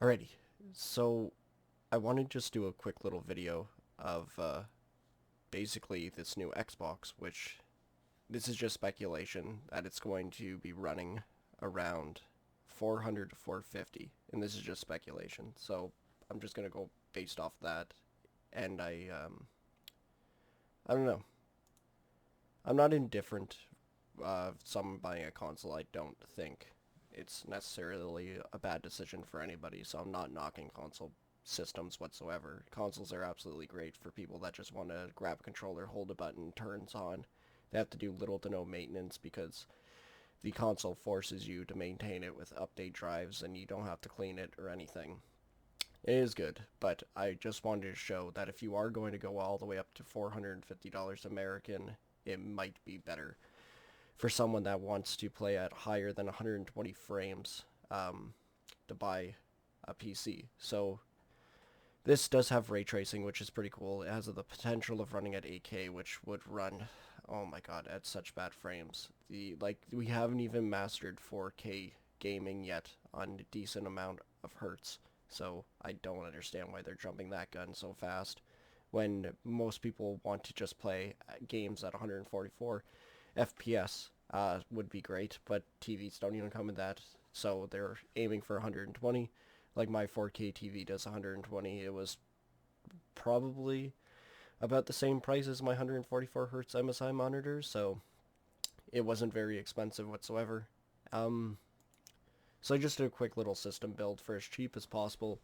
Alrighty, so I want to just do a quick little video of basically this new Xbox, which this is just speculation that it's going to be running around 400 to 450, and this is just speculation. So I'm just gonna go based off that, and I don't know. I'm not indifferent. Someone buying a console, I don't think it's necessarily a bad decision for anybody, so I'm not knocking console systems whatsoever. Consoles are absolutely great for people that just want to grab a controller, hold a button, turns on. They have to do little to no maintenance because the console forces you to maintain it with update drives and you don't have to clean it or anything. It is good, but I just wanted to show that if you are going to go all the way up to $450 American, it might be better for someone that wants to play at higher than 120 frames to buy a PC. So this does have ray tracing, which is pretty cool. It has the potential of running at 8K, which would run, oh my god, at such bad frames. We haven't even mastered 4K gaming yet on a decent amount of hertz. So I don't understand why they're jumping that gun so fast when most people want to just play games at 144 FPS. Would be great, but TVs don't even come in that, so they're aiming for 120. Like my 4K TV does 120. It was probably about the same price as my 144 hertz MSI monitor, so it wasn't very expensive whatsoever. Um, so I just did a quick little system build for as cheap as possible.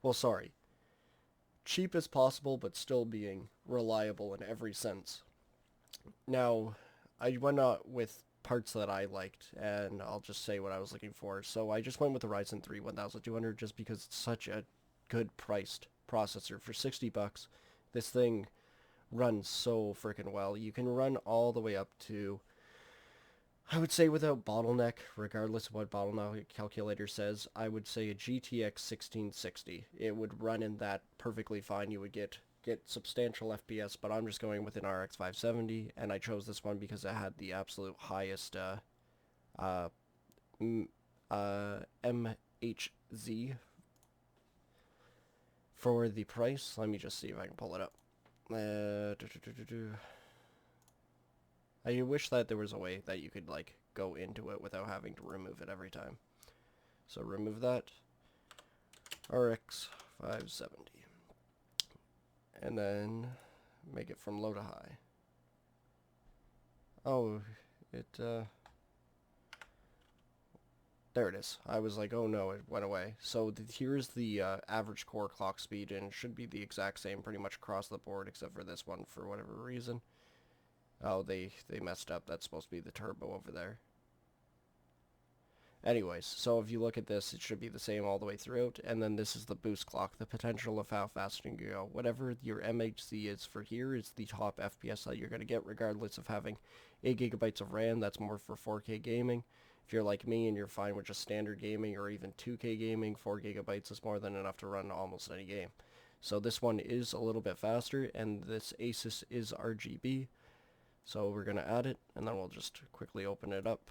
Well, sorry, cheap as possible, but still being reliable in every sense. Now, I went out with parts that I liked, and I'll just say what I was looking for. So I just went with the Ryzen 3 1200 just because it's such a good priced processor for 60 bucks. This thing runs so freaking well. You can run all the way up to, I would say without bottleneck, regardless of what bottleneck calculator says, I would say a GTX 1660. It would run in that perfectly fine. You would get substantial FPS, but I'm just going with an RX 570, and I chose this one because it had the absolute highest uh, MHZ for the price. Let me just see if I can pull it up. I wish that there was a way that you could like go into it without having to remove it every time. So remove that. RX 570. And then make it from low to high. Oh, there it is. I was like, oh no, it went away. So here's the average core clock speed, and it should be the exact same pretty much across the board, except for this one for whatever reason. Oh, they messed up. That's supposed to be the turbo over there. Anyways, so if you look at this, it should be the same all the way throughout, and then this is the boost clock, the potential of how fast you can go. Whatever your MHC is for here is the top FPS that you're going to get, regardless of having 8 gigabytes of RAM. That's more for 4K gaming. If you're like me and you're fine with just standard gaming or even 2K gaming, 4 gigabytes is more than enough to run almost any game. So this one is a little bit faster, and this Asus is RGB. So we're going to add it, and then we'll just quickly open it up.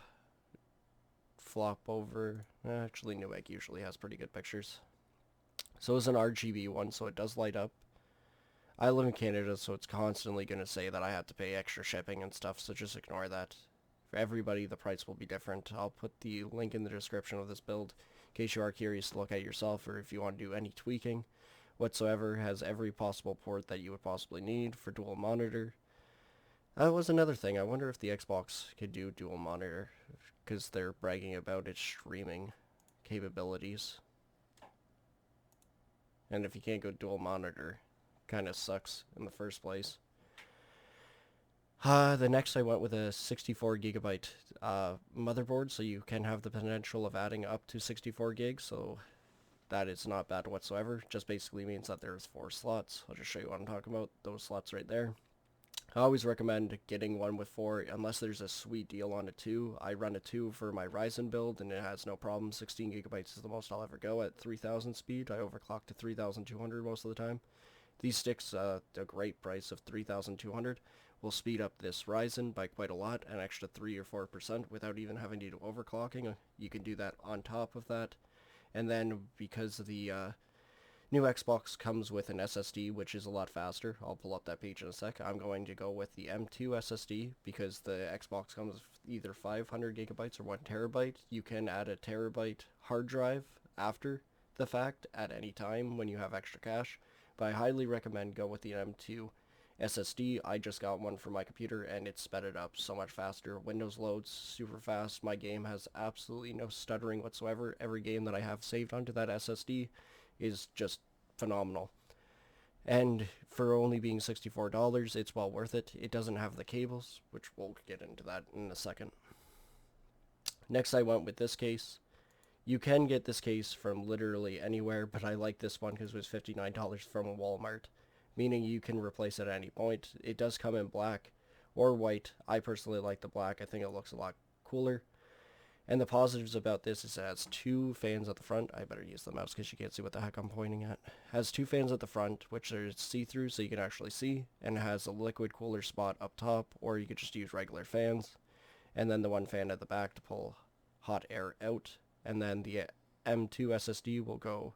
Flop over. Actually, Newegg usually has pretty good pictures. So it's an RGB one, so it does light up. I live in Canada, so it's constantly going to say that I have to pay extra shipping and stuff, so just ignore that. For everybody, the price will be different. I'll put the link in the description of this build in case you are curious to look at it yourself, or if you want to do any tweaking whatsoever. Has every possible port that you would possibly need for dual monitor. That was another thing. I wonder if the Xbox could do dual monitor, because they're bragging about its streaming capabilities. And if you can't go dual monitor, kind of sucks in the first place. The next I went with a 64 gigabyte motherboard, so you can have the potential of adding up to 64 gigs, so that is not bad whatsoever. Just basically means that there's 4 slots. I'll just show you what I'm talking about. Those slots right there. I always recommend getting one with 4 unless there's a sweet deal on a 2. I run a 2 for my Ryzen build and it has no problem. 16 gigabytes is the most I'll ever go at 3000 speed. I overclock to 3200 most of the time. These sticks, a great price of 3200, will speed up this Ryzen by quite a lot, an extra 3 or 4% without even having to do overclocking. You can do that on top of that. And then because the new Xbox comes with an SSD, which is a lot faster. I'll pull up that page in a sec. I'm going to go with the M2 SSD because the Xbox comes with either 500 gigabytes or 1 terabyte. You can add a terabyte hard drive after the fact at any time when you have extra cash. But I highly recommend go with the M2 SSD. I just got one for my computer and it sped it up so much faster. Windows loads super fast. My game has absolutely no stuttering whatsoever. Every game that I have saved onto that SSD is just phenomenal. And for only being $64, it's well worth it. It doesn't have the cables, which we'll get into that in a second. Next, I went with this case. You can get this case from literally anywhere, but I like this one because it was $59 from Walmart, meaning you can replace it at any point. It does come in black or white. I personally like the black. I think it looks a lot cooler. And the positives about this is it has 2 fans at the front. I better use the mouse because you can't see what the heck I'm pointing at. It has 2 fans at the front, which are see-through so you can actually see, and it has a liquid cooler spot up top, or you could just use regular fans. And then the 1 fan at the back to pull hot air out. And then the M2 SSD will go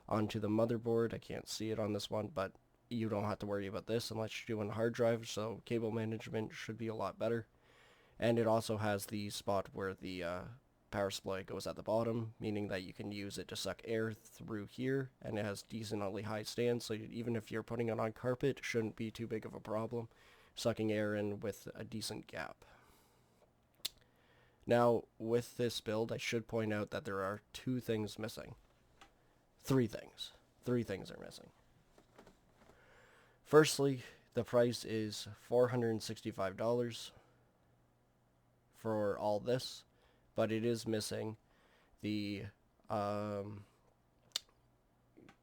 onto the motherboard. I can't see it on this one, but you don't have to worry about this unless you're doing a hard drive, so cable management should be a lot better. And it also has the spot where the power supply goes at the bottom, meaning that you can use it to suck air through here, and it has decently high stands, so even if you're putting it on carpet, it shouldn't be too big of a problem, sucking air in with a decent gap. Now, with this build, I should point out that there are 2 things missing. 3 things. 3 things are missing. Firstly, the price is $465 for all this, but it is missing the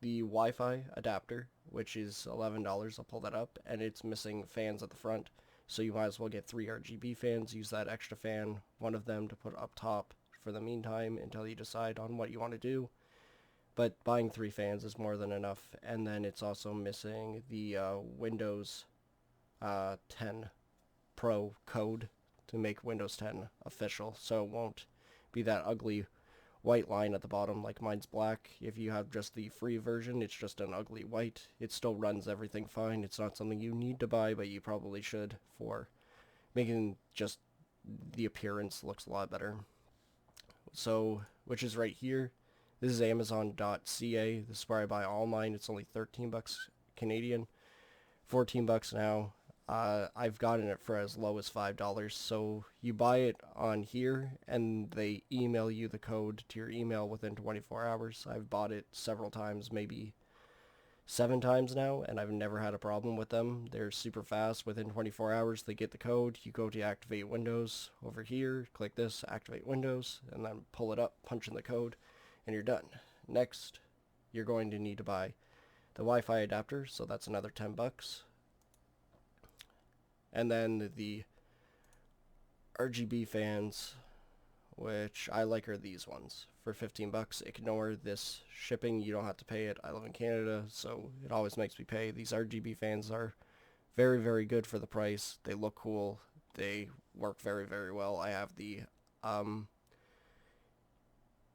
Wi-Fi adapter, which is $11. I'll pull that up, and it's missing fans at the front. So you might as well get 3 RGB fans, use that extra fan, one of them to put up top for the meantime until you decide on what you want to do. But buying 3 fans is more than enough. And then it's also missing the Windows 10 Pro code to make Windows 10 official, so it won't be that ugly white line at the bottom like mine's black. If you have just the free version, it's just an ugly white. It still runs everything fine. It's not something you need to buy, but you probably should for making just the appearance looks a lot better. So, which is right here. This is Amazon.ca. This is where I buy all mine. It's only 13 bucks Canadian, 14 bucks now. I've gotten it for as low as $5. So you buy it on here and they email you the code to your email within 24 hours. I've bought it several times, maybe 7 times now, and I've never had a problem with them. They're super fast. Within 24 hours, they get the code. You go to activate Windows over here, click this, activate Windows, and then pull it up, punch in the code, and you're done. Next, you're going to need to buy the Wi-Fi adapter, so that's another 10 bucks. And then the RGB fans, which I like are these ones, for 15 bucks. Ignore this shipping, you don't have to pay it. I live in Canada, so it always makes me pay. These RGB fans are very, very good for the price. They look cool. They work very, very well. I have the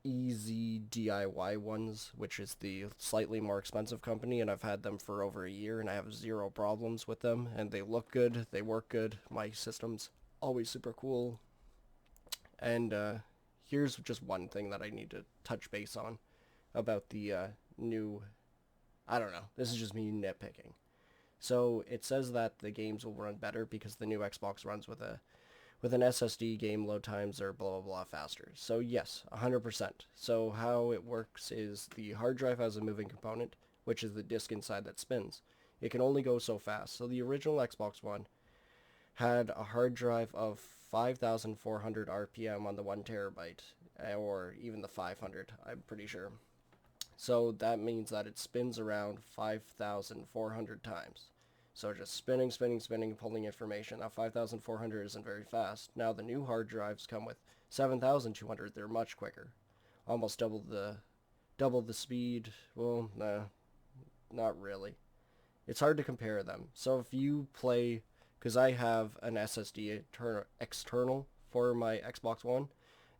Easy DIY ones, which is the slightly more expensive company, and I've had them for over a year and I have 0 problems with them, and they look good, they work good. My system's always super cool. And here's just one thing that I need to touch base on about the new, I don't know, this is just me nitpicking. So it says that the games will run better because the new Xbox runs with an SSD, game load times are blah blah blah faster. So yes, 100%. So how it works is the hard drive has a moving component, which is the disk inside that spins. It can only go so fast. So the original Xbox One had a hard drive of 5,400 RPM on the 1 terabyte, or even the 500, I'm pretty sure. So that means that it spins around 5,400 times. So just spinning, spinning, spinning, pulling information. Now 5,400 isn't very fast. Now the new hard drives come with 7,200. They're much quicker, almost double the speed. Well, no, not really. It's hard to compare them. So if you play, because I have an SSD external for my Xbox One,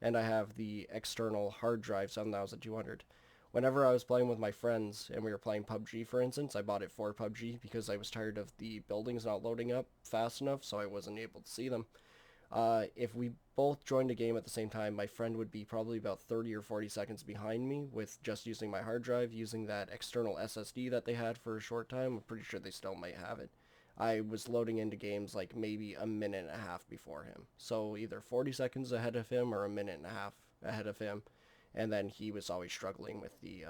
and I have the external hard drive 7200. Whenever I was playing with my friends and we were playing PUBG, for instance, I bought it for PUBG because I was tired of the buildings not loading up fast enough, so I wasn't able to see them. If we both joined a game at the same time, my friend would be probably about 30 or 40 seconds behind me with just using my hard drive, using that external SSD that they had for a short time. I'm pretty sure they still might have it. I was loading into games like maybe a minute and a half before him. So either 40 seconds ahead of him or a minute and a half ahead of him. And then he was always struggling with the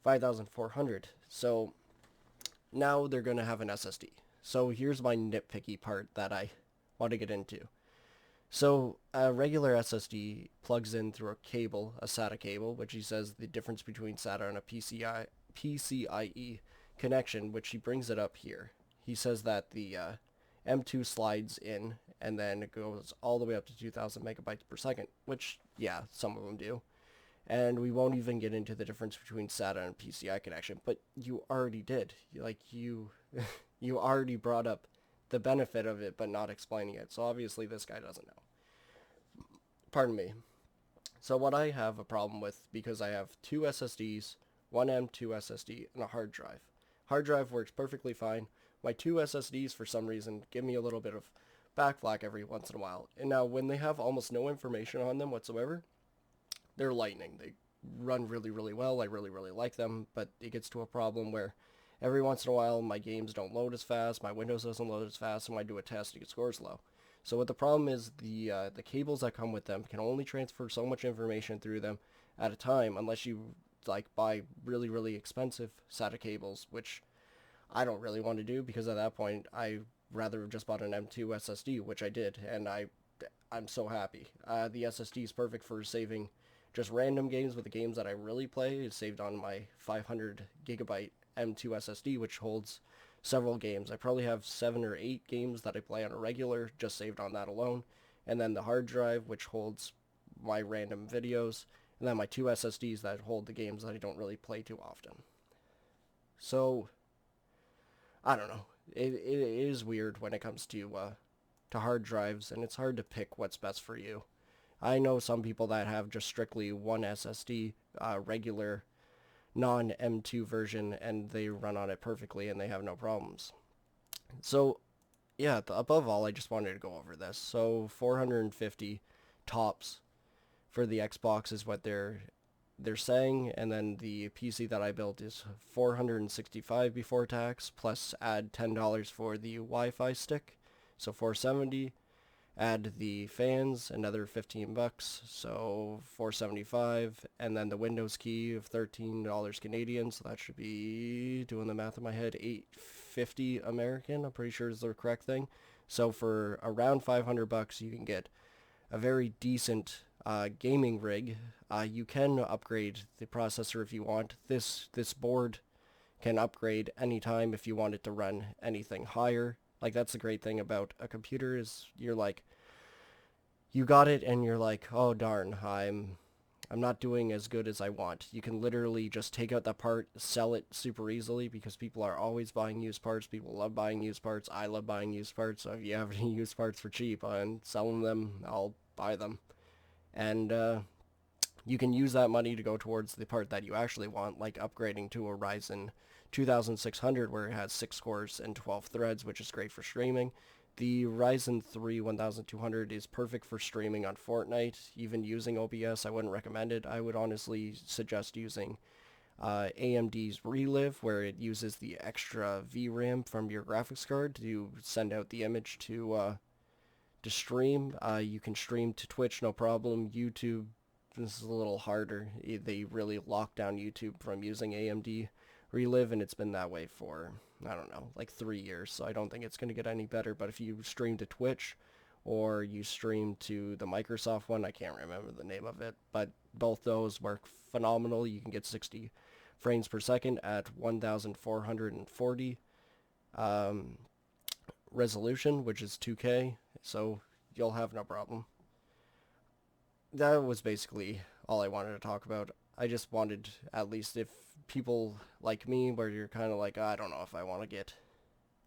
5400. So now they're going to have an SSD. So here's my nitpicky part that I want to get into. So a regular SSD plugs in through a cable, a SATA cable, which he says the difference between SATA and a PCIe connection, which he brings it up here. He says that the M2 slides in and then it goes all the way up to 2000 megabytes per second, which, yeah, some of them do. And we won't even get into the difference between SATA and PCI connection, but you already did. You already brought up the benefit of it, but not explaining it. So obviously this guy doesn't know. Pardon me. So what I have a problem with, because I have two SSDs, one M2 SSD, and a hard drive. Hard drive works perfectly fine. My two SSDs, for some reason, give me a little bit of backflash every once in a while. And now when they have almost no information on them whatsoever, they're lightning. They run really, really well. I really, really like them, but it gets to a problem where every once in a while my games don't load as fast, my Windows doesn't load as fast, and when I do a test, it scores low. So what the problem is, the cables that come with them can only transfer so much information through them at a time, unless you like buy really, really expensive SATA cables, which I don't really want to do, because at that point I rather have just bought an M2 SSD, which I did, and I'm so happy. The SSD is perfect for saving just random games, but the games that I really play is saved on my 500 gigabyte M2 SSD, which holds several games. I probably have 7 or 8 games that I play on a regular, just saved on that alone. And then the hard drive, which holds my random videos. And then my two SSDs that hold the games that I don't really play too often. So, I don't know. It is weird when it comes to hard drives, and it's hard to pick what's best for you. I know some people that have just strictly one SSD, regular non-M2 version, and they run on it perfectly and they have no problems. So, yeah, above all, I just wanted to go over this. So 450 tops for the Xbox is what they're saying, and then the PC that I built is 465 before tax, plus add $10 for the Wi-Fi stick, so 470. Add the fans, another $15, so $475, and then the Windows key of $13 Canadian, so that should be, doing the math in my head, $850 American, I'm pretty sure is the correct thing. So for around $500, you can get a very decent gaming rig. You can upgrade the processor if you want. This board can upgrade anytime if you want it to run anything higher. Like, that's the great thing about a computer, is you're like, you got it and you're like, oh darn, I'm not doing as good as I want. You can literally just take out that part, sell it super easily, because people are always buying used parts. People love buying used parts. I love buying used parts. So if you have any used parts for cheap and selling them, I'll buy them. And you can use that money to go towards the part that you actually want, like upgrading to a Ryzen 2600, where it has 6 cores and 12 threads, which is great for streaming. The Ryzen 3 1200 is perfect for streaming on Fortnite. Even using OBS, I wouldn't recommend it. I would honestly suggest using AMD's Relive, where it uses the extra VRAM from your graphics card to send out the image to stream. You can stream to Twitch, no problem. YouTube, this is a little harder. They really lock down YouTube from using AMD Relive, and it's been that way for, I don't know, like 3 years, so I don't think it's going to get any better. But if you stream to Twitch, or you stream to the Microsoft one, I can't remember the name of it, but both those work phenomenal. You can get 60 frames per second at 1440 resolution, which is 2K, so you'll have no problem. That was basically all I wanted to talk about. I just wanted, at least if people like me, where you're kind of like, I don't know if I want to get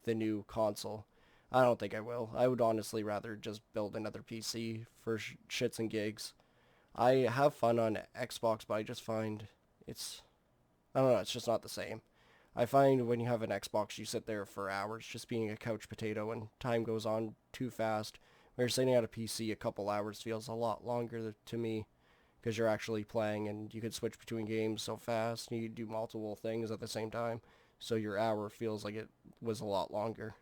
the new console. I don't think I will. I would honestly rather just build another PC for shits and gigs. I have fun on Xbox, but I just find it's, I don't know, it's just not the same. I find when you have an Xbox, you sit there for hours just being a couch potato and time goes on too fast. When you're sitting at a PC, a couple hours feels a lot longer to me because you're actually playing and you could switch between games so fast and you could do multiple things at the same time. So your hour feels like it was a lot longer.